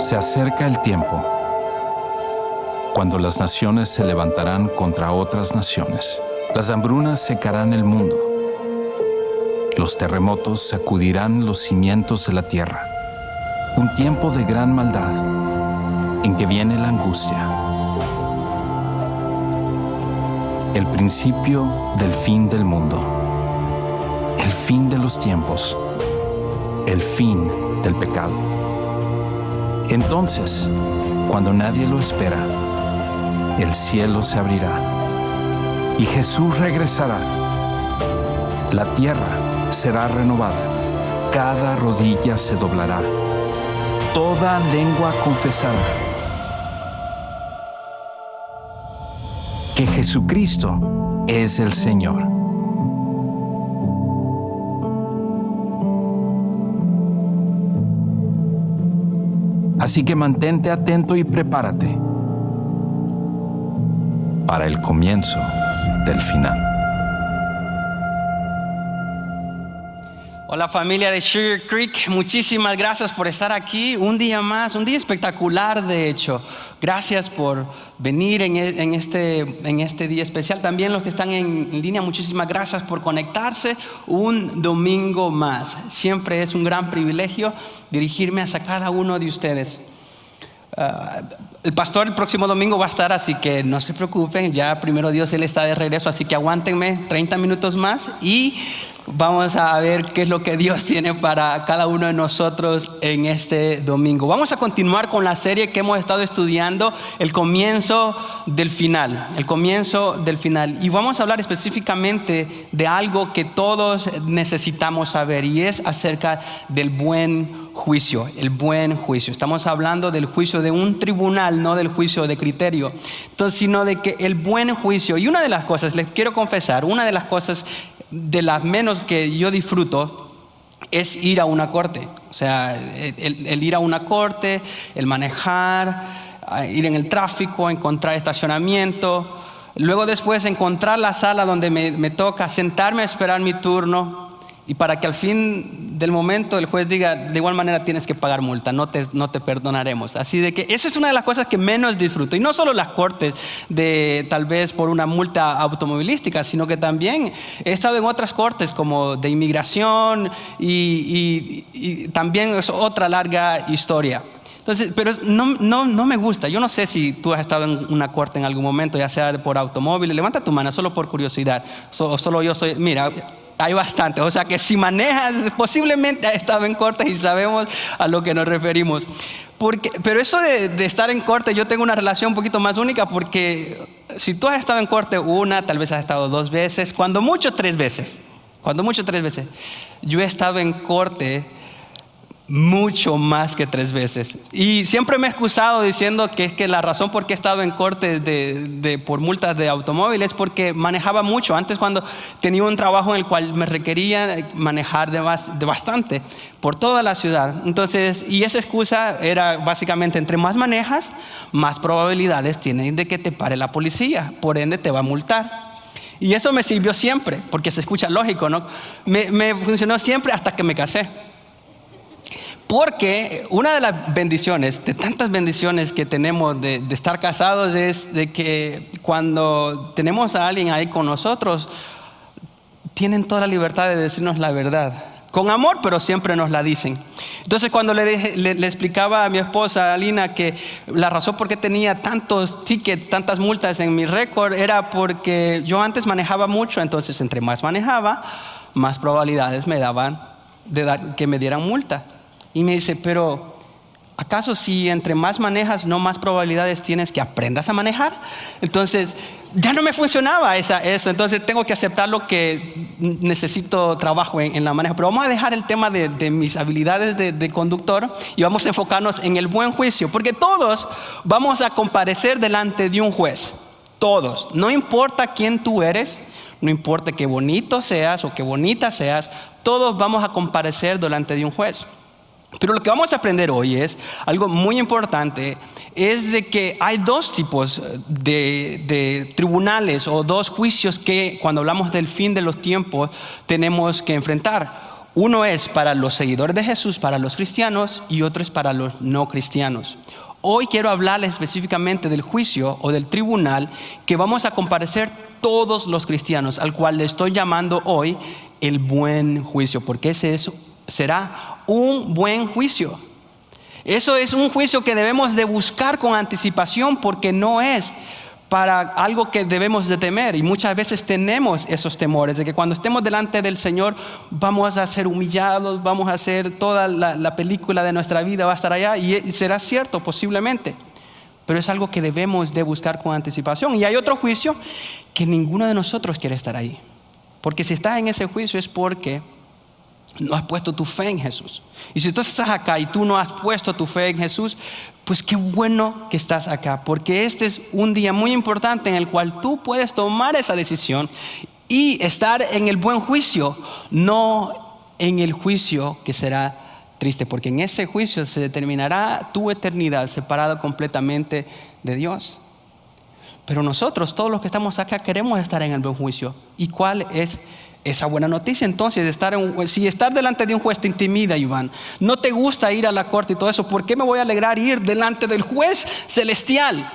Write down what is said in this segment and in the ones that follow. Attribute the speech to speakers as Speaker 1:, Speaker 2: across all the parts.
Speaker 1: Se acerca el tiempo cuando las naciones se levantarán contra otras naciones. Las hambrunas secarán el mundo. Los terremotos sacudirán los cimientos de la tierra. Un tiempo de gran maldad en que viene la angustia. El principio del fin del mundo. El fin de los tiempos. El fin del pecado. Entonces, cuando nadie lo espera, el cielo se abrirá y Jesús regresará. La tierra será renovada, cada rodilla se doblará, toda lengua confesará que Jesucristo es el Señor. Así que mantente atento y prepárate para el comienzo del final.
Speaker 2: Hola familia de Sugar Creek, muchísimas gracias por estar aquí un día más, un día espectacular de hecho. Gracias por venir en este día especial. También los que están en línea, muchísimas gracias por conectarse un domingo más. Siempre es un gran privilegio dirigirme hacia cada uno de ustedes. El pastor el próximo domingo va a estar, así que no se preocupen, ya primero Dios él está de regreso, así que aguántenme 30 minutos más y vamos a ver qué es lo que Dios tiene para cada uno de nosotros en este domingo. Vamos a continuar con la serie que hemos estado estudiando, el comienzo del final, y vamos a hablar específicamente de algo que todos necesitamos saber y es acerca del buen juicio, el buen juicio. Estamos hablando del juicio de un tribunal, no del juicio de criterio, entonces, sino de que el buen juicio. Y una de las cosas, les quiero confesar, una de las cosas de las menos que yo disfruto es ir a una corte. O sea, el ir a una corte, el manejar, ir en el tráfico, encontrar estacionamiento, luego después encontrar la sala donde me toca sentarme a esperar mi turno y para que al fin del momento el juez diga, de igual manera tienes que pagar multa, no te perdonaremos. Así de que esa es una de las cosas que menos disfruto. Y no solo las cortes de tal vez por una multa automovilística, sino que también he estado en otras cortes como de inmigración y también es otra larga historia. Entonces, pero no me gusta. Yo no sé si tú has estado en una corte en algún momento, ya sea por automóvil. Levanta tu mano solo por curiosidad. Solo yo soy, mira, hay bastante. O sea que si manejas, posiblemente has estado en corte y sabemos a lo que nos referimos. Pero eso de estar en corte, yo tengo una relación un poquito más única porque si tú has estado en corte una, tal vez has estado 2 veces, cuando mucho 3 veces. Yo he estado en corte mucho más que 3 veces y siempre me he excusado diciendo que es que la razón por qué he estado en corte por multas de automóvil es porque manejaba mucho. Antes, cuando tenía un trabajo en el cual me requería manejar de bastante por toda la ciudad, entonces, y esa excusa era básicamente entre más manejas, más probabilidades tienes de que te pare la policía, por ende te va a multar. Y eso me sirvió siempre porque se escucha lógico, ¿no? Me funcionó siempre hasta que me casé. Porque una de las bendiciones, de tantas bendiciones que tenemos de estar casados, es de que cuando tenemos a alguien ahí con nosotros, tienen toda la libertad de decirnos la verdad. Con amor, pero siempre nos la dicen. Entonces, cuando le explicaba a mi esposa, Alina, que la razón por qué tenía tantos tickets, tantas multas en mi récord, era porque yo antes manejaba mucho. Entonces, entre más manejaba, más probabilidades me daban que me dieran multa. Y me dice, pero ¿acaso si entre más manejas, no más probabilidades tienes que aprendas a manejar? Entonces, ya no me funcionaba eso. Entonces, tengo que aceptar lo que necesito trabajo en la manejo. Pero vamos a dejar el tema de mis habilidades de conductor y vamos a enfocarnos en el buen juicio. Porque todos vamos a comparecer delante de un juez. Todos. No importa quién tú eres, no importa qué bonito seas o qué bonita seas, todos vamos a comparecer delante de un juez. Pero lo que vamos a aprender hoy es algo muy importante, es de que hay 2 tipos de tribunales o 2 juicios que cuando hablamos del fin de los tiempos tenemos que enfrentar. Uno es para los seguidores de Jesús, para los cristianos, y otro es para los no cristianos. Hoy quiero hablarles específicamente del juicio o del tribunal que vamos a comparecer todos los cristianos, al cual le estoy llamando hoy el buen juicio, porque ese será un buen juicio. Eso es un juicio que debemos de buscar con anticipación, porque no es para algo que debemos de temer. Y muchas veces tenemos esos temores de que cuando estemos delante del Señor vamos a ser humillados, vamos a hacer toda la película de nuestra vida va a estar allá, y será cierto posiblemente, pero es algo que debemos de buscar con anticipación. Y hay otro juicio que ninguno de nosotros quiere estar ahí, porque si estás en ese juicio es porque no has puesto tu fe en Jesús. Y si tú estás acá y tú no has puesto tu fe en Jesús, pues qué bueno que estás acá, porque este es un día muy importante en el cual tú puedes tomar esa decisión y estar en el buen juicio, no en el juicio que será triste, porque en ese juicio se determinará tu eternidad separada completamente de Dios. Pero nosotros, todos los que estamos acá, queremos estar en el buen juicio. ¿Y cuál es esa buena noticia entonces? Si estar delante de un juez te intimida, Iván, no te gusta ir a la corte y todo eso, ¿por qué me voy a alegrar ir delante del juez celestial?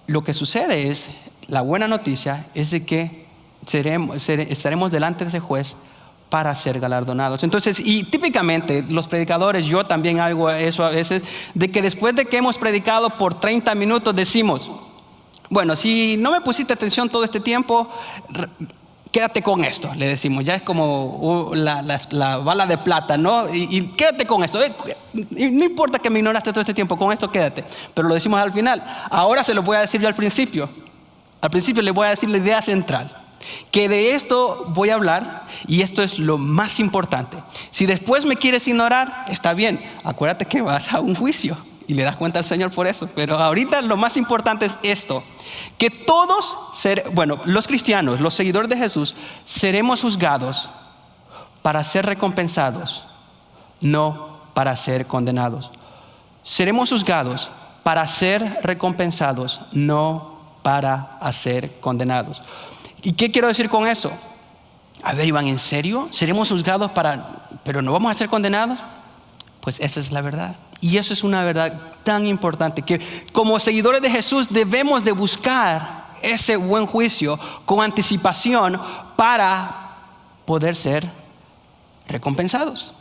Speaker 2: Lo que sucede es, la buena noticia es de que estaremos delante de ese juez para ser galardonados. Entonces, y típicamente los predicadores, yo también hago eso a veces, de que después de que hemos predicado por 30 minutos decimos, bueno, si no me pusiste atención todo este tiempo, quédate con esto, le decimos. Ya es como la bala de plata, ¿no? Y quédate con esto. Y no importa que me ignoraste todo este tiempo, con esto quédate. Pero lo decimos al final. Ahora se lo voy a decir yo al principio. Al principio le voy a decir la idea central, que de esto voy a hablar, y esto es lo más importante. Si después me quieres ignorar, está bien. Acuérdate que vas a un juicio y le das cuenta al Señor por eso. Pero ahorita lo más importante es esto, que todos, los cristianos, los seguidores de Jesús, seremos juzgados para ser recompensados, no para ser condenados. Seremos juzgados para ser recompensados, no para ser condenados. ¿Y qué quiero decir con eso? A ver, Iván, ¿en serio? ¿Seremos juzgados pero no vamos a ser condenados? Pues esa es la verdad. Y eso es una verdad tan importante que como seguidores de Jesús debemos de buscar ese buen juicio con anticipación para poder ser recompensados.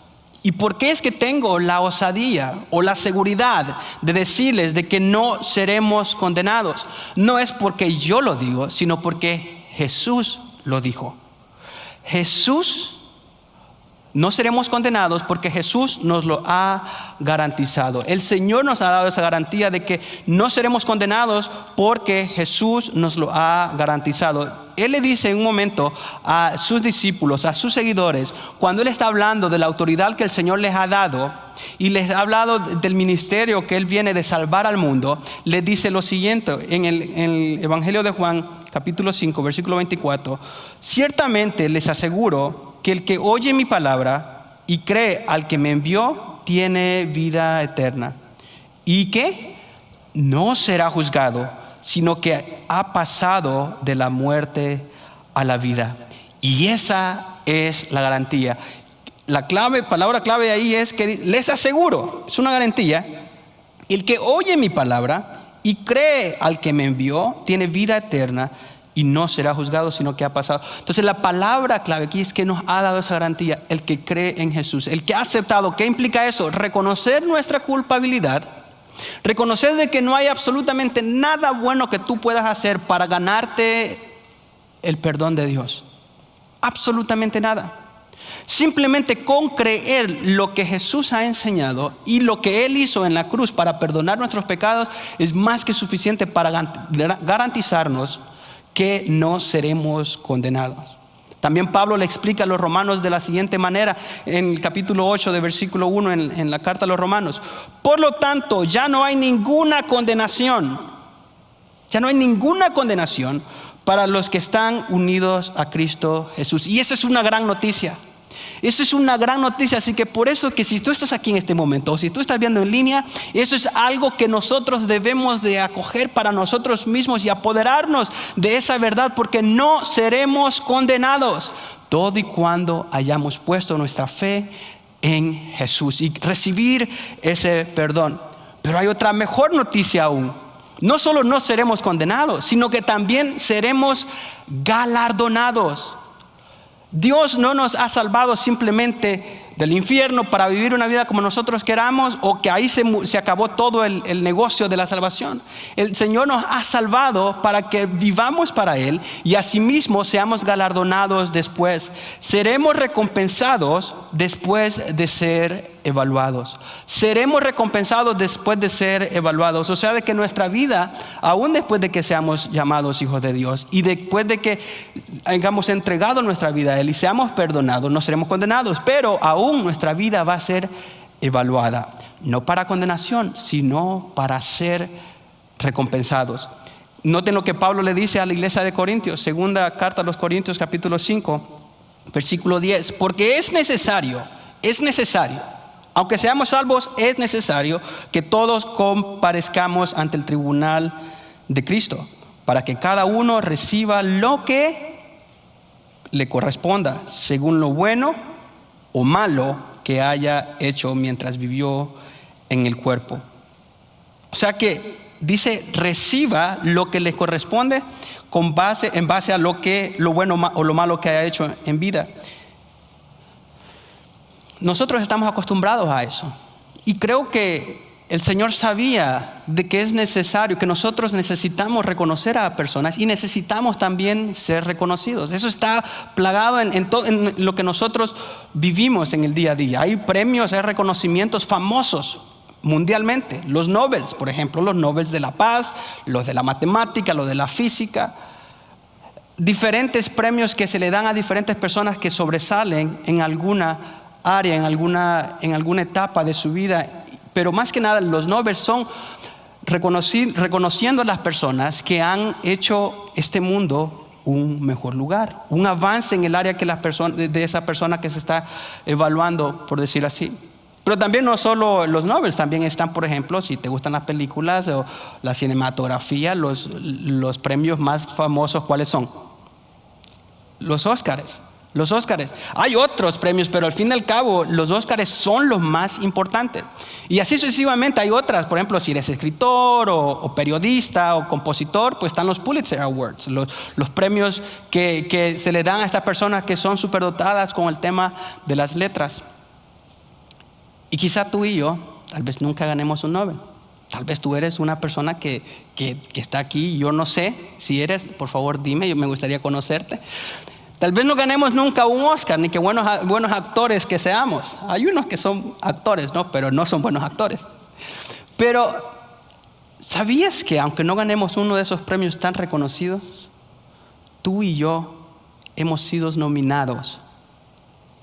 Speaker 2: ¿Y por qué es que tengo la osadía o la seguridad de decirles de que no seremos condenados? No es porque yo lo digo, sino porque Jesús lo dijo. No seremos condenados porque Jesús nos lo ha garantizado. El Señor nos ha dado esa garantía de que no seremos condenados porque Jesús nos lo ha garantizado. Él le dice en un momento a sus discípulos, a sus seguidores, cuando Él está hablando de la autoridad que el Señor les ha dado y les ha hablado del ministerio que Él viene de salvar al mundo, les dice lo siguiente en el Evangelio de Juan, capítulo 5, versículo 24. Ciertamente les aseguro que el que oye mi palabra y cree al que me envió tiene vida eterna, y que no será juzgado, sino que ha pasado de la muerte a la vida. Y esa es la garantía. La palabra clave ahí es que les aseguro, es una garantía. El que oye mi palabra y cree al que me envió tiene vida eterna y no será juzgado, sino que ha pasado. Entonces la palabra clave aquí es que nos ha dado esa garantía, el que cree en Jesús, el que ha aceptado. ¿Qué implica eso? Reconocer nuestra culpabilidad, reconocer de que no hay absolutamente nada bueno que tú puedas hacer para ganarte el perdón de Dios. Absolutamente nada. Simplemente con creer lo que Jesús ha enseñado y lo que Él hizo en la cruz para perdonar nuestros pecados es más que suficiente para garantizarnos que no seremos condenados. También Pablo le explica a los romanos de la siguiente manera en el capítulo 8 de versículo 1 en la carta a los romanos. Por lo tanto, ya no hay ninguna condenación. Ya no hay ninguna condenación para los que están unidos a Cristo Jesús. Y esa es una gran noticia. Eso es una gran noticia, así que por eso que si tú estás aquí en este momento o si tú estás viendo en línea, eso es algo que nosotros debemos de acoger para nosotros mismos y apoderarnos de esa verdad, porque no seremos condenados todo y cuando hayamos puesto nuestra fe en Jesús y recibir ese perdón. Pero hay otra mejor noticia aún. No solo no seremos condenados, sino que también seremos galardonados. Dios no nos ha salvado simplemente del infierno para vivir una vida como nosotros queramos, o que ahí se acabó todo el negocio de la salvación. El Señor nos ha salvado para que vivamos para Él y asimismo seamos galardonados después. Seremos recompensados después de ser evaluados. Seremos recompensados después de ser evaluados. O sea, de que nuestra vida, aún después de que seamos llamados hijos de Dios y después de que hayamos entregado nuestra vida a Él y seamos perdonados, no seremos condenados, pero aún nuestra vida va a ser evaluada, no para condenación, sino para ser recompensados. Noten lo que Pablo le dice a la iglesia de Corintios, segunda carta a los Corintios, capítulo 5, versículo 10, porque es necesario, aunque seamos salvos, es necesario que todos comparezcamos ante el tribunal de Cristo, para que cada uno reciba lo que le corresponda, según lo bueno o malo que haya hecho mientras vivió en el cuerpo. O sea que dice, reciba lo que le corresponde en base a lo bueno o lo malo que haya hecho en vida. Nosotros estamos acostumbrados a eso. Y creo que el Señor sabía de que es necesario, que nosotros necesitamos reconocer a personas y necesitamos también ser reconocidos. Eso está plagado en lo que nosotros vivimos en el día a día. Hay premios, hay reconocimientos famosos mundialmente. Los Nobel, por ejemplo, los Nobel de la paz, los de la matemática, los de la física. Diferentes premios que se le dan a diferentes personas que sobresalen en alguna área, en alguna etapa de su vida. Pero más que nada los Nobel son reconociendo a las personas que han hecho este mundo un mejor lugar, un avance en el área de esa persona que se está evaluando, por decir así. Pero también no solo los Nobel, también están, por ejemplo, si te gustan las películas o la cinematografía, los premios más famosos, ¿cuáles son? Los Óscares. Hay otros premios, pero al fin y al cabo los Óscares son los más importantes. Y así sucesivamente hay otras. Por ejemplo, si eres escritor o periodista o compositor, pues están los Pulitzer Awards, los premios que se le dan a estas personas que son superdotadas con el tema de las letras. Y quizá tú y yo tal vez nunca ganemos un Nobel. Tal vez tú eres una persona que está aquí. Yo no sé si eres, por favor dime, me gustaría conocerte. Tal vez no ganemos nunca un Oscar, ni que buenos actores que seamos. Hay unos que son actores, ¿no? Pero no son buenos actores. Pero, ¿sabías que aunque no ganemos uno de esos premios tan reconocidos, tú y yo hemos sido nominados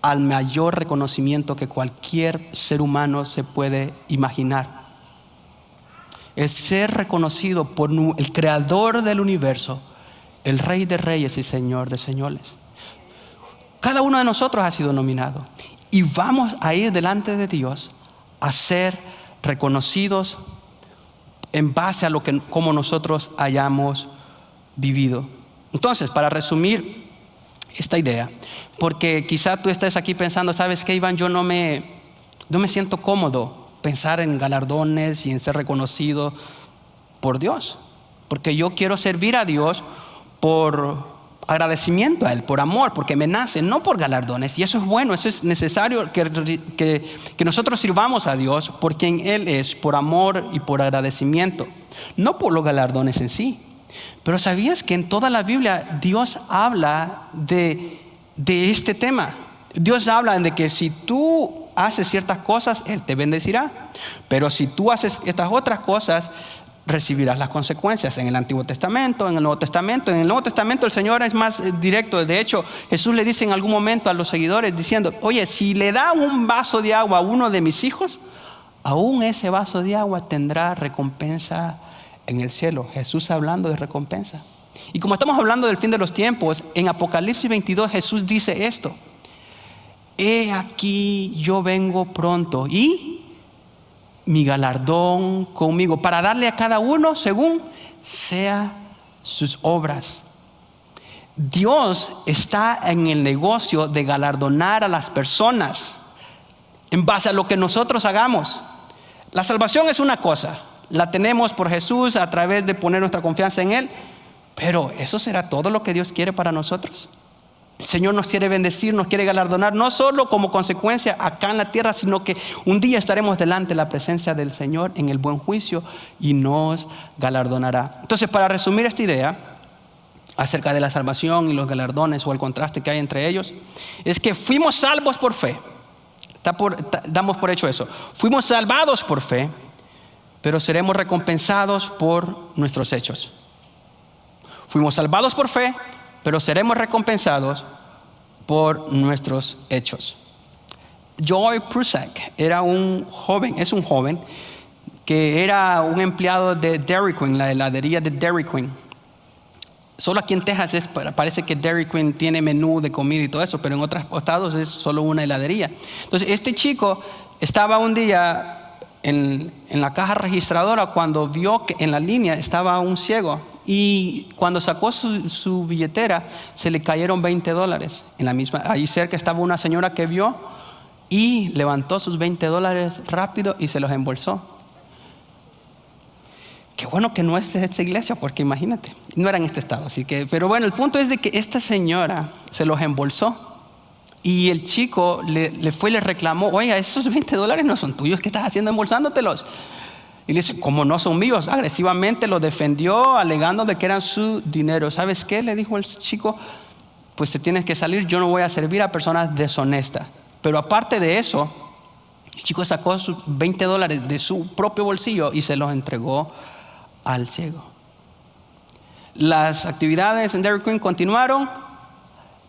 Speaker 2: al mayor reconocimiento que cualquier ser humano se puede imaginar? El ser reconocido por el creador del universo, el Rey de Reyes y Señor de Señores. Cada uno de nosotros ha sido nominado y vamos a ir delante de Dios a ser reconocidos en base a como nosotros hayamos vivido. Entonces, para resumir esta idea, porque quizá tú estés aquí pensando, ¿sabes qué, Iván? Yo no me siento cómodo pensar en galardones y en ser reconocido por Dios, porque yo quiero servir a Dios por agradecimiento a Él, por amor, porque me nace, no por galardones. Y eso es bueno, eso es necesario que nosotros sirvamos a Dios por quien Él es, por amor y por agradecimiento, no por los galardones en sí. Pero ¿sabías que en toda la Biblia Dios habla de este tema? Dios habla de que si tú haces ciertas cosas, Él te bendecirá. Pero si tú haces estas otras cosas, recibirás las consecuencias. En el Antiguo Testamento, en el Nuevo Testamento. En el Nuevo Testamento el Señor es más directo. De hecho, Jesús le dice en algún momento a los seguidores diciendo, oye, si le da un vaso de agua a uno de mis hijos, aún ese vaso de agua tendrá recompensa en el cielo. Jesús hablando de recompensa. Y como estamos hablando del fin de los tiempos, en Apocalipsis 22 Jesús dice esto: he aquí yo vengo pronto y mi galardón conmigo para darle a cada uno según sea sus obras. Dios está en el negocio de galardonar a las personas en base a lo que nosotros hagamos. La salvación es una cosa, la tenemos por Jesús a través de poner nuestra confianza en Él, pero ¿eso será todo lo que Dios quiere para nosotros? El Señor nos quiere bendecir, nos quiere galardonar, no solo como consecuencia acá en la tierra, sino que un día estaremos delante de la presencia del Señor en el buen juicio y nos galardonará. Entonces, para resumir esta idea acerca de la salvación y los galardones o el contraste que hay entre ellos, es que fuimos salvos por fe. Damos por hecho eso. Fuimos salvados por fe, pero seremos recompensados por nuestros hechos. Fuimos salvados por fe, pero seremos recompensados por nuestros hechos. Joy Prusak es un joven que era un empleado de Dairy Queen, la heladería de Dairy Queen. Solo aquí en Texas parece que Dairy Queen tiene menú de comida y todo eso, pero en otros estados es solo una heladería. Entonces este chico estaba un día en la caja registradora cuando vio que en la línea estaba un ciego, y cuando sacó su billetera se le cayeron $20. Ahí cerca estaba una señora que vio y levantó sus $20 rápido y se los embolsó. Qué bueno que no es de esta iglesia, porque imagínate, no era en este estado, pero bueno, el punto es de que esta señora se los embolsó y el chico le fue y le reclamó: oiga, esos $20 no son tuyos, ¿qué estás haciendo embolsándotelos? Y le dice: como no son míos. Agresivamente lo defendió, alegando de que eran su dinero. ¿Sabes qué? Le dijo el chico: pues te tienes que salir, yo no voy a servir a personas deshonestas. Pero aparte de eso, el chico sacó sus $20 de su propio bolsillo y se los entregó al ciego. Las actividades en Dairy Queen continuaron,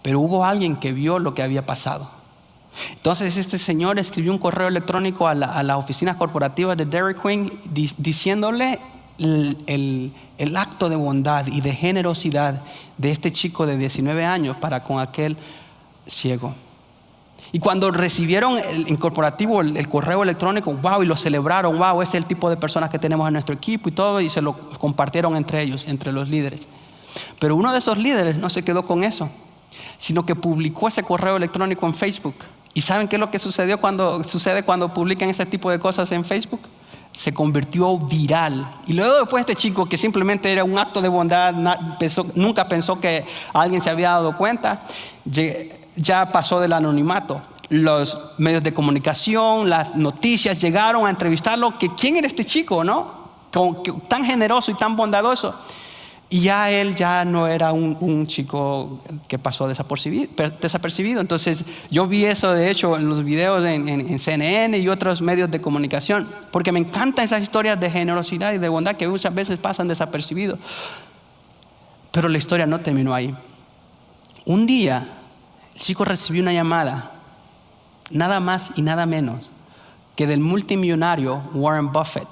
Speaker 2: pero hubo alguien que vio lo que había pasado. Entonces este señor escribió un correo electrónico a las oficinas corporativas de Dairy Queen diciéndole el acto de bondad y de generosidad de este chico de 19 años para con aquel ciego. Y cuando recibieron el corporativo, el correo electrónico, wow, y lo celebraron, wow, este es el tipo de personas que tenemos en nuestro equipo y todo, y se lo compartieron entre ellos, entre los líderes. Pero uno de esos líderes no se quedó con eso, sino que publicó ese correo electrónico en Facebook. ¿Y saben qué es lo que sucede cuando publican este tipo de cosas en Facebook? Se convirtió viral. Y luego después este chico, que simplemente era un acto de bondad, nunca pensó que alguien se había dado cuenta, ya pasó del anonimato. Los medios de comunicación, las noticias llegaron a entrevistarlo, que quién era este chico, ¿no? Tan generoso y tan bondadoso. Y ya él ya no era un chico que pasó desapercibido. Entonces yo vi eso de hecho en los videos en CNN y otros medios de comunicación, porque me encantan esas historias de generosidad y de bondad que muchas veces pasan desapercibidos. Pero la historia no terminó ahí. Un día el chico recibió una llamada, nada más y nada menos que del multimillonario Warren Buffett.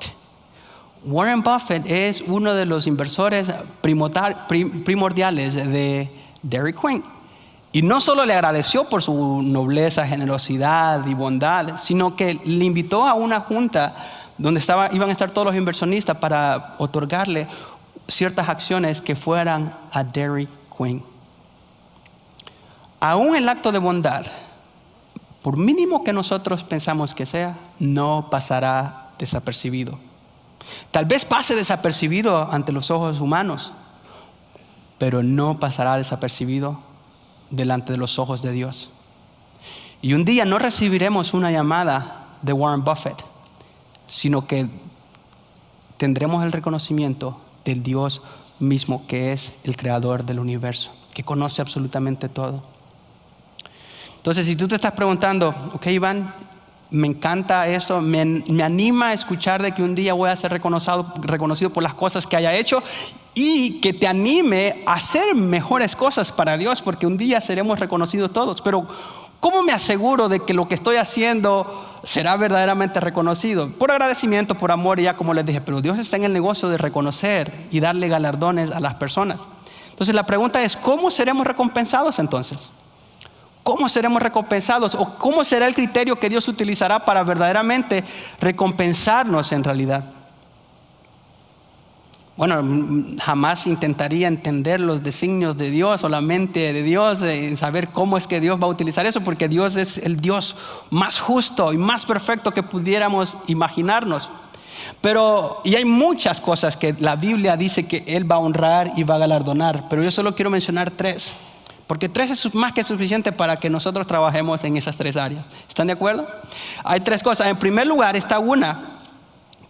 Speaker 2: Warren Buffett es uno de los inversores primordiales de Dairy Queen. Y no solo le agradeció por su nobleza, generosidad y bondad, sino que le invitó a una junta donde iban a estar todos los inversionistas para otorgarle ciertas acciones que fueran a Dairy Queen. Aún el acto de bondad, por mínimo que nosotros pensamos que sea, no pasará desapercibido. Tal vez pase desapercibido ante los ojos humanos, pero no pasará desapercibido delante de los ojos de Dios. Y un día no recibiremos una llamada de Warren Buffett, sino que tendremos el reconocimiento del Dios mismo, que es el creador del universo, que conoce absolutamente todo. Entonces, si tú te estás preguntando, ok, Iván, me encanta eso, me anima a escuchar de que un día voy a ser reconocido por las cosas que haya hecho, y que te anime a hacer mejores cosas para Dios, porque un día seremos reconocidos todos. Pero ¿cómo me aseguro de que lo que estoy haciendo será verdaderamente reconocido? Por agradecimiento, por amor, y ya como les dije, pero Dios está en el negocio de reconocer y darle galardones a las personas. Entonces la pregunta es, ¿cómo seremos recompensados entonces? ¿Cómo seremos recompensados? ¿O cómo será el criterio que Dios utilizará para verdaderamente recompensarnos en realidad? Bueno, jamás intentaría entender los designios de Dios o la mente de Dios, saber cómo es que Dios va a utilizar eso, porque Dios es el Dios más justo y más perfecto que pudiéramos imaginarnos. Y hay muchas cosas que la Biblia dice que Él va a honrar y va a galardonar, pero yo solo quiero mencionar 3, porque 3 es más que suficiente para que nosotros trabajemos en esas 3 áreas. ¿Están de acuerdo? Hay 3 cosas. En primer lugar está una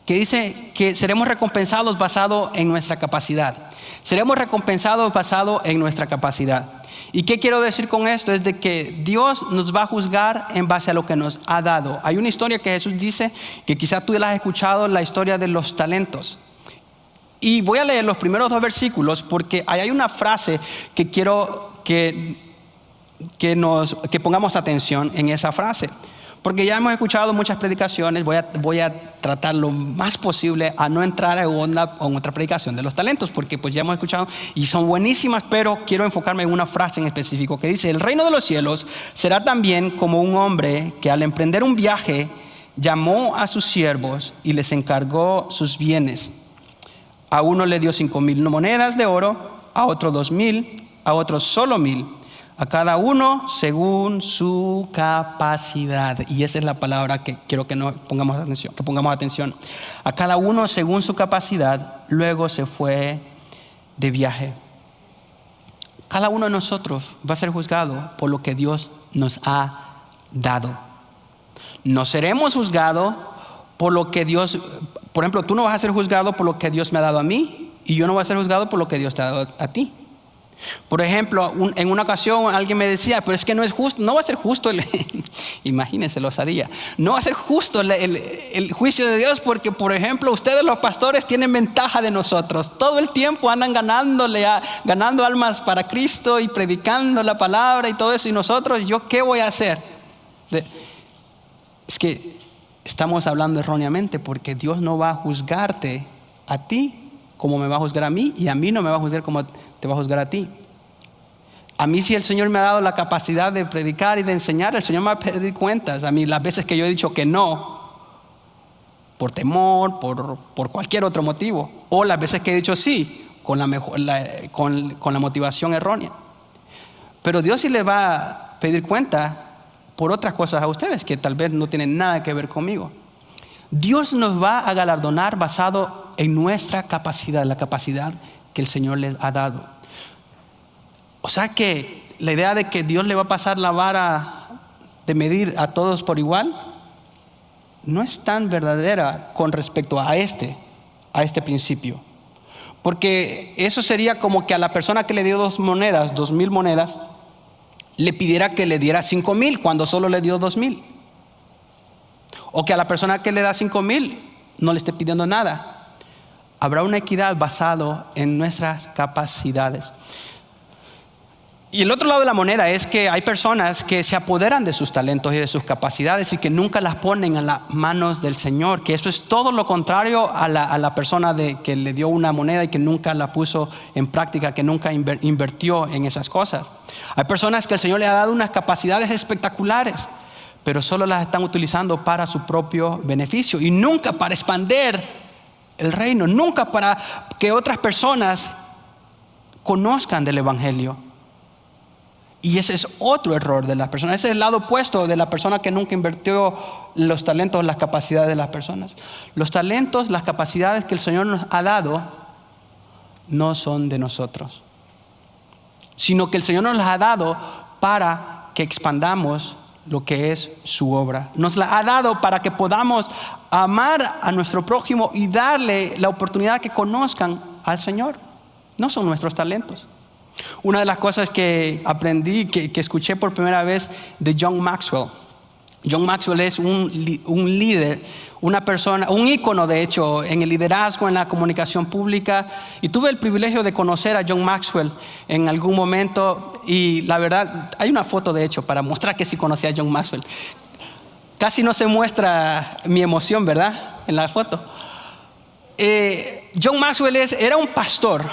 Speaker 2: que dice que seremos recompensados basado en nuestra capacidad. Seremos recompensados basado en nuestra capacidad. ¿Y qué quiero decir con esto? Es de que Dios nos va a juzgar en base a lo que nos ha dado. Hay una historia que Jesús dice, que quizás tú la has escuchado, la historia de los talentos. Y voy a leer los primeros 2 versículos porque ahí hay una frase que quiero que pongamos atención en esa frase. Porque ya hemos escuchado muchas predicaciones, voy a tratar lo más posible a no entrar en otra predicación de los talentos, porque pues ya hemos escuchado y son buenísimas, pero quiero enfocarme en una frase en específico que dice: el reino de los cielos será también como un hombre que al emprender un viaje llamó a sus siervos y les encargó sus bienes. A uno le dio 5,000 monedas de oro, a otro 2,000, a otro solo 1,000. A cada uno según su capacidad. Y esa es la palabra que quiero que pongamos atención. A cada uno según su capacidad. Luego se fue de viaje. Cada uno de nosotros va a ser juzgado por lo que Dios nos ha dado. No seremos juzgados por lo que Dios... Por ejemplo, tú no vas a ser juzgado por lo que Dios me ha dado a mí, y yo no voy a ser juzgado por lo que Dios te ha dado a ti. Por ejemplo, en una ocasión alguien me decía: pero es que no es justo, no va a ser justo imagínense la osadía, no va a ser justo el juicio de Dios, porque por ejemplo ustedes los pastores tienen ventaja de nosotros, todo el tiempo andan ganando almas para Cristo y predicando la palabra y todo eso, y nosotros, ¿yo qué voy a hacer? Es que estamos hablando erróneamente, porque Dios no va a juzgarte a ti como me va a juzgar a mí, y a mí no me va a juzgar como te va a juzgar a ti. A mí, si el Señor me ha dado la capacidad de predicar y de enseñar, el Señor me va a pedir cuentas. A mí, las veces que yo he dicho que no, por temor, por cualquier otro motivo, o las veces que he dicho sí, con la motivación errónea. Pero Dios sí le va a pedir cuenta por otras cosas a ustedes que tal vez no tienen nada que ver conmigo. Dios nos va a galardonar basado en nuestra capacidad, la capacidad que el Señor les ha dado. O sea que la idea de que Dios le va a pasar la vara de medir a todos por igual no es tan verdadera con respecto a este principio. Porque eso sería como que a la persona que le dio 2,000 monedas, le pidiera que le diera 5,000 cuando solo le dio 2,000. O que a la persona que le da 5,000 no le esté pidiendo nada. Habrá una equidad basado en nuestras capacidades. Y el otro lado de la moneda es que hay personas que se apoderan de sus talentos y de sus capacidades y que nunca las ponen en las manos del Señor, que eso es todo lo contrario a la persona que le dio una moneda y que nunca la puso en práctica, que nunca invirtió en esas cosas. Hay personas que el Señor le ha dado unas capacidades espectaculares, pero solo las están utilizando para su propio beneficio y nunca para expandir el reino, nunca para que otras personas conozcan del Evangelio. Y ese es otro error de las personas. Ese es el lado opuesto de la persona que nunca invirtió los talentos, las capacidades de las personas. Los talentos, las capacidades que el Señor nos ha dado no son de nosotros, sino que el Señor nos las ha dado para que expandamos lo que es su obra. Nos la ha dado para que podamos amar a nuestro prójimo y darle la oportunidad que conozcan al Señor. No son nuestros talentos. Una de las cosas que aprendí, que escuché por primera vez de John Maxwell. John Maxwell es un líder, una persona, un ícono de hecho en el liderazgo, en la comunicación pública, y tuve el privilegio de conocer a John Maxwell en algún momento, y la verdad hay una foto de hecho para mostrar que sí conocía a John Maxwell. Casi no se muestra mi emoción, ¿verdad? En la foto. John Maxwell era un pastor,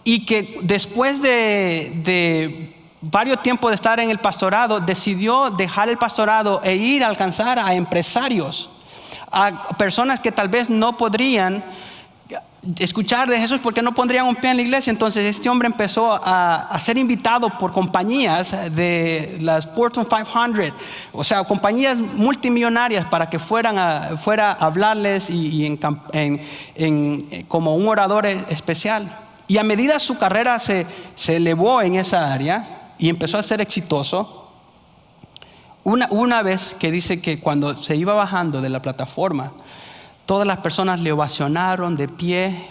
Speaker 2: y que después de varios tiempos de estar en el pastorado, decidió dejar el pastorado e ir a alcanzar a empresarios, a personas que tal vez no podrían escuchar de Jesús porque no pondrían un pie en la iglesia. Entonces este hombre empezó a ser invitado por compañías de las Fortune 500, o sea, compañías multimillonarias, para que fuera a hablarles como un orador especial. Y a medida su carrera se elevó en esa área y empezó a ser exitoso, una vez que dice que cuando se iba bajando de la plataforma, todas las personas le ovacionaron de pie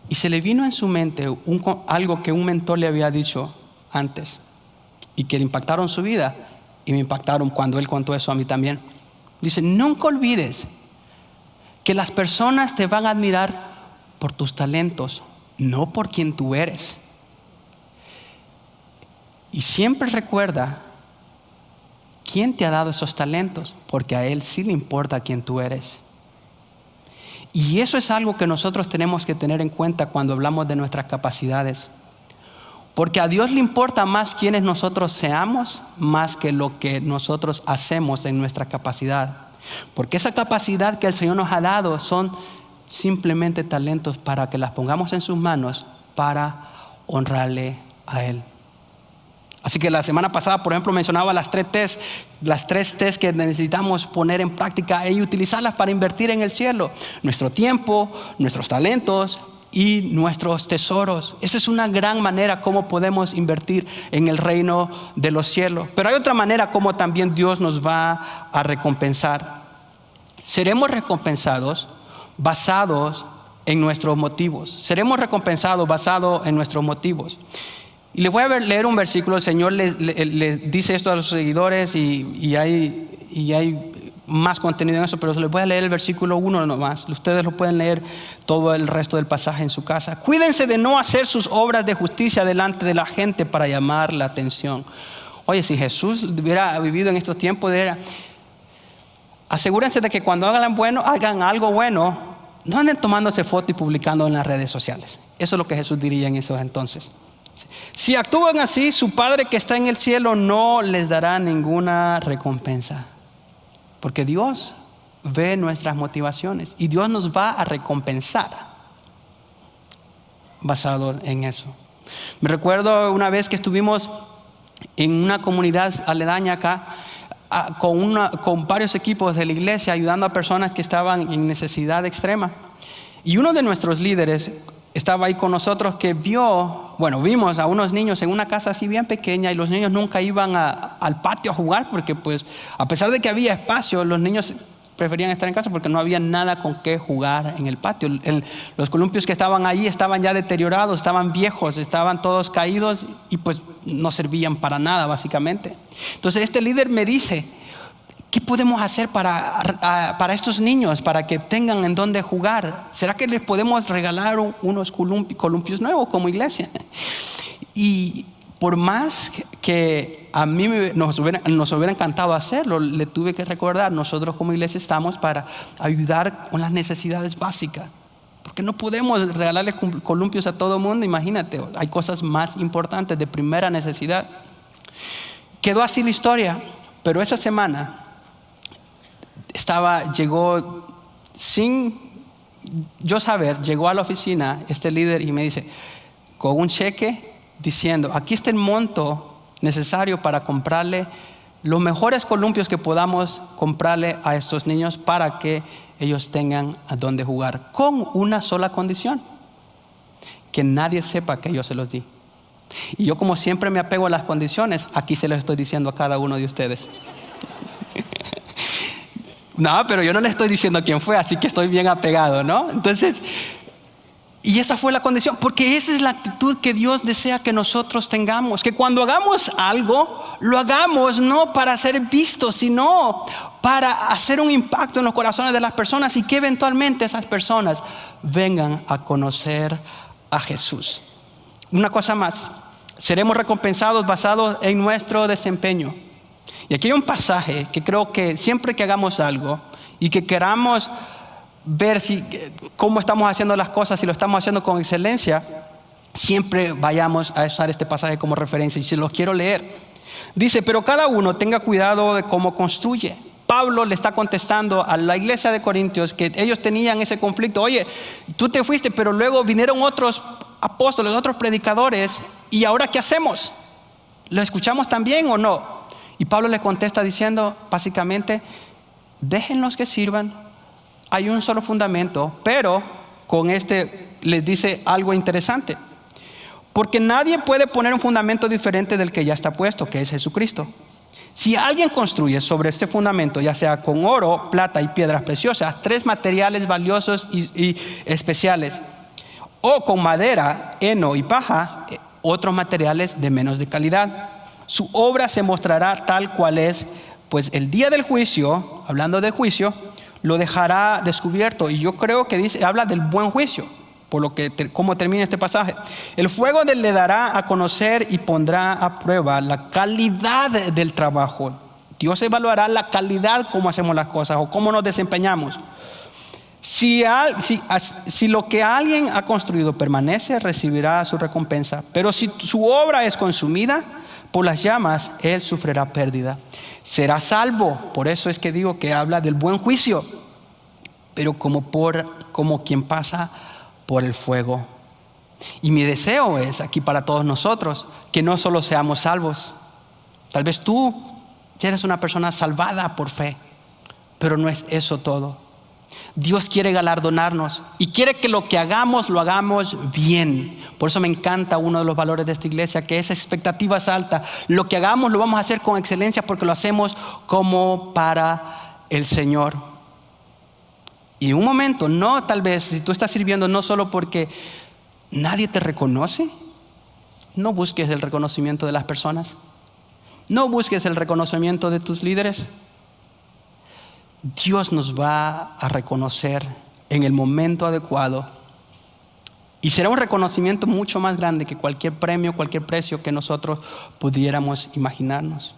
Speaker 2: y se le vino en su mente algo que un mentor le había dicho antes y que le impactaron su vida y me impactaron cuando él contó eso a mí también. Dice: nunca olvides que las personas te van a admirar por tus talentos, no por quien tú eres. Y siempre recuerda quién te ha dado esos talentos, porque a él sí le importa quién tú eres. Y eso es algo que nosotros tenemos que tener en cuenta cuando hablamos de nuestras capacidades. Porque a Dios le importa más quienes nosotros seamos, más que lo que nosotros hacemos en nuestra capacidad. Porque esa capacidad que el Señor nos ha dado son simplemente talentos para que las pongamos en sus manos para honrarle a Él. Así que la semana pasada, por ejemplo, mencionaba las tres T's que necesitamos poner en práctica y utilizarlas para invertir en el cielo: nuestro tiempo, nuestros talentos y nuestros tesoros. Esa es una gran manera como podemos invertir en el reino de los cielos. Pero hay otra manera como también Dios nos va a recompensar. Seremos recompensados basados en nuestros motivos. Seremos recompensados basados en nuestros motivos. Y les voy a leer un versículo. El Señor les dice esto a los seguidores y hay más contenido en eso, pero les voy a leer el versículo 1 nomás. Ustedes lo pueden leer todo el resto del pasaje en su casa. Cuídense de no hacer sus obras de justicia delante de la gente para llamar la atención. Oye, si Jesús hubiera vivido en estos tiempos, asegúrense de que cuando hagan algo bueno, no anden tomándose foto y publicando en las redes sociales. Eso es lo que Jesús diría en esos entonces. Si actúan así, su Padre que está en el cielo no les dará ninguna recompensa. Porque Dios ve nuestras motivaciones y Dios nos va a recompensar basado en eso. Me recuerdo una vez que estuvimos en una comunidad aledaña acá, con varios equipos de la iglesia, ayudando a personas que estaban en necesidad extrema. Y uno de nuestros líderes estaba ahí con nosotros, que vimos a unos niños en una casa así bien pequeña, y los niños nunca iban al patio a jugar porque, pues, a pesar de que había espacio, los niños preferían estar en casa porque no había nada con qué jugar en el patio. Los columpios que estaban ahí estaban ya deteriorados, estaban viejos, estaban todos caídos y pues no servían para nada básicamente. Entonces este líder me dice: ¿qué podemos hacer para estos niños, para que tengan en dónde jugar? ¿Será que les podemos regalar unos columpios nuevos como iglesia? Y por más que a mí nos hubiera encantado hacerlo, le tuve que recordar: nosotros como iglesia estamos para ayudar con las necesidades básicas. Porque no podemos regalarles columpios a todo el mundo. Imagínate, hay cosas más importantes de primera necesidad. Quedó así la historia, pero esa semana llegó sin yo saber, llegó a la oficina este líder y me dice, con un cheque, diciendo: aquí está el monto necesario para comprarle los mejores columpios que podamos comprarle a estos niños para que ellos tengan a dónde jugar, con una sola condición: que nadie sepa que yo se los di. Y yo, como siempre me apego a las condiciones, aquí se los estoy diciendo a cada uno de ustedes. No, pero yo no le estoy diciendo quién fue, así que estoy bien apegado, ¿no? Entonces, y esa fue la condición, porque esa es la actitud que Dios desea que nosotros tengamos. Que cuando hagamos algo, lo hagamos no para ser vistos, sino para hacer un impacto en los corazones de las personas y que eventualmente esas personas vengan a conocer a Jesús. Una cosa más: seremos recompensados basados en nuestro desempeño. Y aquí hay un pasaje que creo que siempre que hagamos algo y que queramos ver cómo estamos haciendo las cosas, si lo estamos haciendo con excelencia, siempre vayamos a usar este pasaje como referencia y se los quiero leer. Dice, pero cada uno tenga cuidado de cómo construye. Pablo le está contestando a la iglesia de Corintios que ellos tenían ese conflicto. Oye, tú te fuiste, pero luego vinieron otros apóstoles, otros predicadores, ¿y ahora qué hacemos? ¿Lo escuchamos también o no? Y Pablo le contesta diciendo, básicamente, déjenlos que sirvan. Hay un solo fundamento, pero con este les dice algo interesante. Porque nadie puede poner un fundamento diferente del que ya está puesto, que es Jesucristo. Si alguien construye sobre este fundamento, ya sea con oro, plata y piedras preciosas, 3 materiales valiosos y especiales, o con madera, heno y paja, otros materiales de menos de calidad, su obra se mostrará tal cual es, pues el día del juicio, hablando del juicio, lo dejará descubierto. Y yo creo que habla del buen juicio, por lo que como termina este pasaje. El fuego le dará a conocer y pondrá a prueba la calidad del trabajo. Dios evaluará la calidad, cómo hacemos las cosas o cómo nos desempeñamos. Si lo que alguien ha construido permanece, recibirá su recompensa. Pero si su obra es consumida por las llamas, él sufrirá pérdida. Será salvo. Por eso es que digo que habla del buen juicio, pero como quien pasa por el fuego. Y mi deseo es aquí para todos nosotros que no solo seamos salvos. Tal vez tú eres una persona salvada por fe, pero no es eso todo. Dios quiere galardonarnos y quiere que lo que hagamos lo hagamos bien. Por eso me encanta uno de los valores de esta iglesia, que esa expectativa es alta. Lo que hagamos lo vamos a hacer con excelencia porque lo hacemos como para el Señor. Y en un momento, no tal vez, si tú estás sirviendo no solo porque nadie te reconoce, no busques el reconocimiento de las personas. No busques el reconocimiento de tus líderes. Dios nos va a reconocer en el momento adecuado. Y será un reconocimiento mucho más grande que cualquier premio, cualquier precio que nosotros pudiéramos imaginarnos.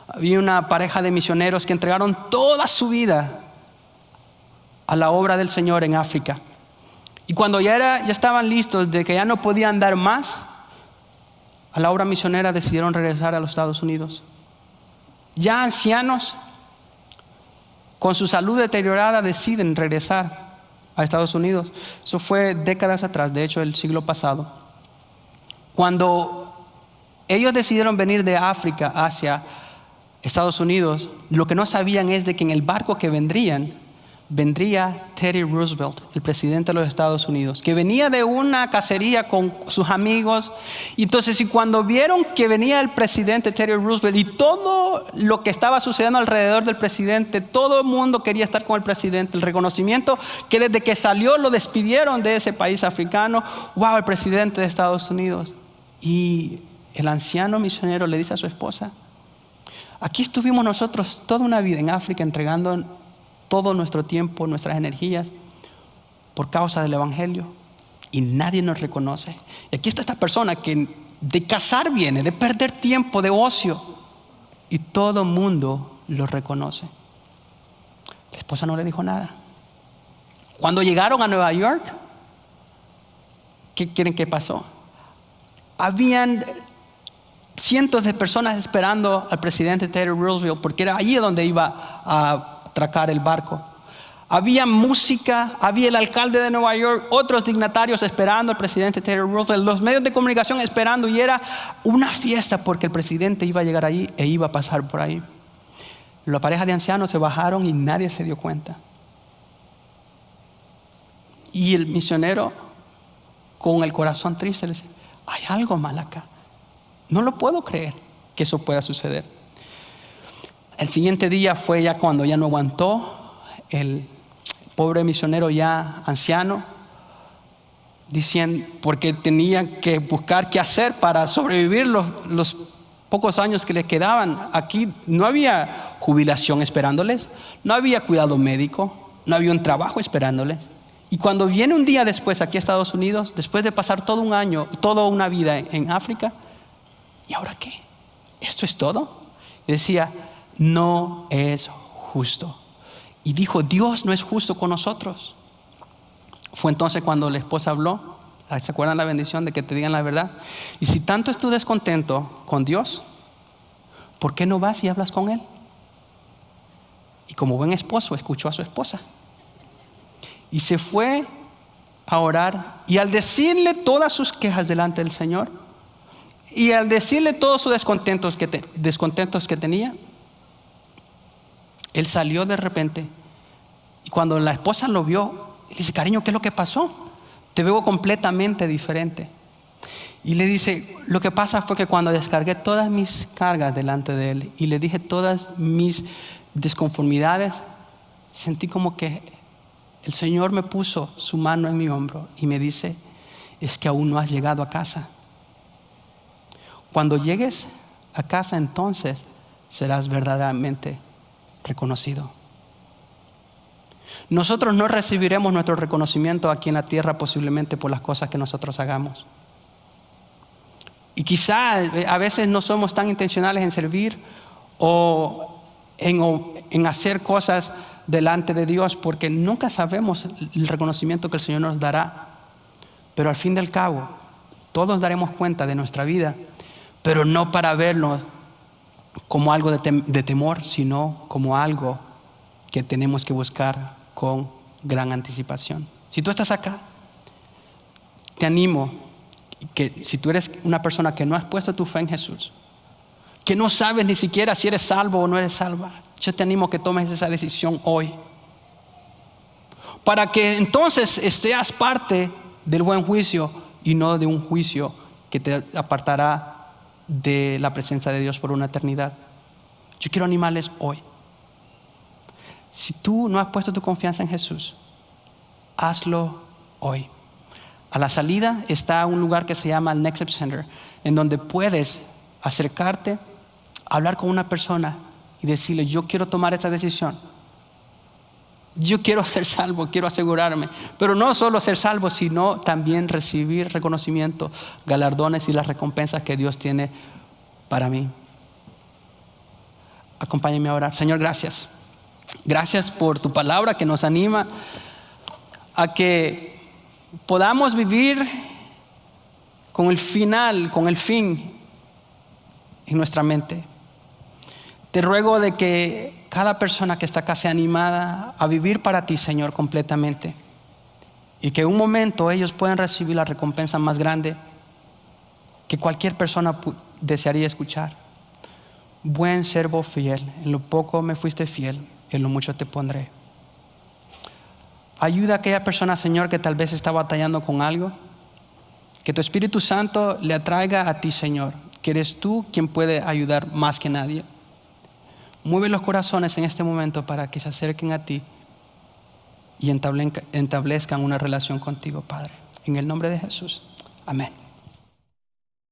Speaker 2: Había una pareja de misioneros que entregaron toda su vida a la obra del Señor en África. Y cuando ya estaban listos de que ya no podían dar más a la obra misionera, decidieron regresar a los Estados Unidos. Ya ancianos, con su salud deteriorada, deciden regresar a Estados Unidos. Eso fue décadas atrás, de hecho el siglo pasado. Cuando ellos decidieron venir de África hacia Estados Unidos, lo que no sabían es de que en el barco que vendría Teddy Roosevelt, el presidente de los Estados Unidos, que venía de una cacería con sus amigos. Y entonces, y cuando vieron que venía el presidente Teddy Roosevelt y todo lo que estaba sucediendo alrededor del presidente, todo el mundo quería estar con el presidente. El reconocimiento que desde que salió lo despidieron de ese país africano. Wow, el presidente de Estados Unidos. Y el anciano misionero le dice a su esposa: aquí estuvimos nosotros toda una vida en África entregando todo nuestro tiempo, nuestras energías por causa del evangelio, y nadie nos reconoce. Y aquí está esta persona que de cazar viene, de perder tiempo, de ocio, y todo el mundo lo reconoce. La esposa no le dijo nada. Cuando llegaron a Nueva York, ¿qué quieren que pasó? Habían cientos de personas esperando al presidente Teddy Roosevelt, porque era allí donde iba a atracar el barco. Había música, había el alcalde de Nueva York, otros dignatarios esperando al presidente Teddy Roosevelt, los medios de comunicación esperando, y era una fiesta porque el presidente iba a llegar allí e iba a pasar por ahí. La pareja de ancianos se bajaron y nadie se dio cuenta. Y el misionero, con el corazón triste, le dice: hay algo mal acá. No lo puedo creer que eso pueda suceder. El siguiente día fue ya cuando ya no aguantó. El pobre misionero ya anciano, diciendo, porque tenía que buscar qué hacer para sobrevivir los pocos años que le quedaban. Aquí no había jubilación esperándoles, no había cuidado médico, no había un trabajo esperándoles. Y cuando viene un día después aquí a Estados Unidos, después de pasar todo un año, toda una vida en África, ¿y ahora qué? ¿Esto es todo? Y decía: no es justo. Y dijo: Dios no es justo con nosotros. Fue entonces cuando la esposa habló ¿Se acuerdan la bendición de que te digan la verdad? Y si tanto es tu descontento con Dios, ¿por qué no vas y hablas con Él? Y como buen esposo, escuchó a su esposa. Y se fue a orar. Y al decirle todas sus quejas delante del Señor, y al decirle todos sus descontentos que tenía, él salió de repente. Y cuando la esposa lo vio, le dice: cariño, ¿qué es lo que pasó? Te veo completamente diferente. Y le dice: lo que pasa fue que cuando descargué todas mis cargas delante de Él y le dije todas mis disconformidades, sentí como que el Señor me puso su mano en mi hombro y me dice: es que aún no has llegado a casa. Cuando llegues a casa, entonces serás verdaderamente reconocido. Nosotros no recibiremos nuestro reconocimiento aquí en la tierra posiblemente por las cosas que nosotros hagamos. Y quizá a veces no somos tan intencionales en servir o en hacer cosas delante de Dios, porque nunca sabemos el reconocimiento que el Señor nos dará. Pero al fin del cabo, todos daremos cuenta de nuestra vida, pero no para verlo como algo de temor, sino como algo que tenemos que buscar con gran anticipación. Si tú estás acá, te animo que si tú eres una persona que no has puesto tu fe en Jesús, que no sabes ni siquiera si eres salvo o no eres salva, yo te animo que tomes esa decisión hoy, para que entonces seas parte del buen juicio y no de un juicio que te apartará de la presencia de Dios por una eternidad. Yo quiero animarles hoy. Si tú no has puesto tu confianza en Jesús, hazlo hoy. A la salida está un lugar que se llama el Next Step Center, en donde puedes acercarte, hablar con una persona y decirle: yo quiero tomar esa decisión. Yo quiero ser salvo, quiero asegurarme. Pero no solo ser salvo, sino también recibir reconocimiento, galardones y las recompensas que Dios tiene para mí. Acompáñenme a orar. Señor, gracias. Gracias por tu palabra que nos anima a que podamos vivir con el fin en nuestra mente. Te ruego de que cada persona que está acá sea animada a vivir para ti, Señor, completamente. Y que en un momento ellos puedan recibir la recompensa más grande que cualquier persona desearía escuchar. Buen siervo fiel, en lo poco me fuiste fiel, en lo mucho te pondré. Ayuda a aquella persona, Señor, que tal vez está batallando con algo. Que tu Espíritu Santo le atraiga a ti, Señor, que eres tú quien puede ayudar más que nadie. Mueve los corazones en este momento para que se acerquen a ti y entablezcan una relación contigo, Padre. En el nombre de Jesús. Amén.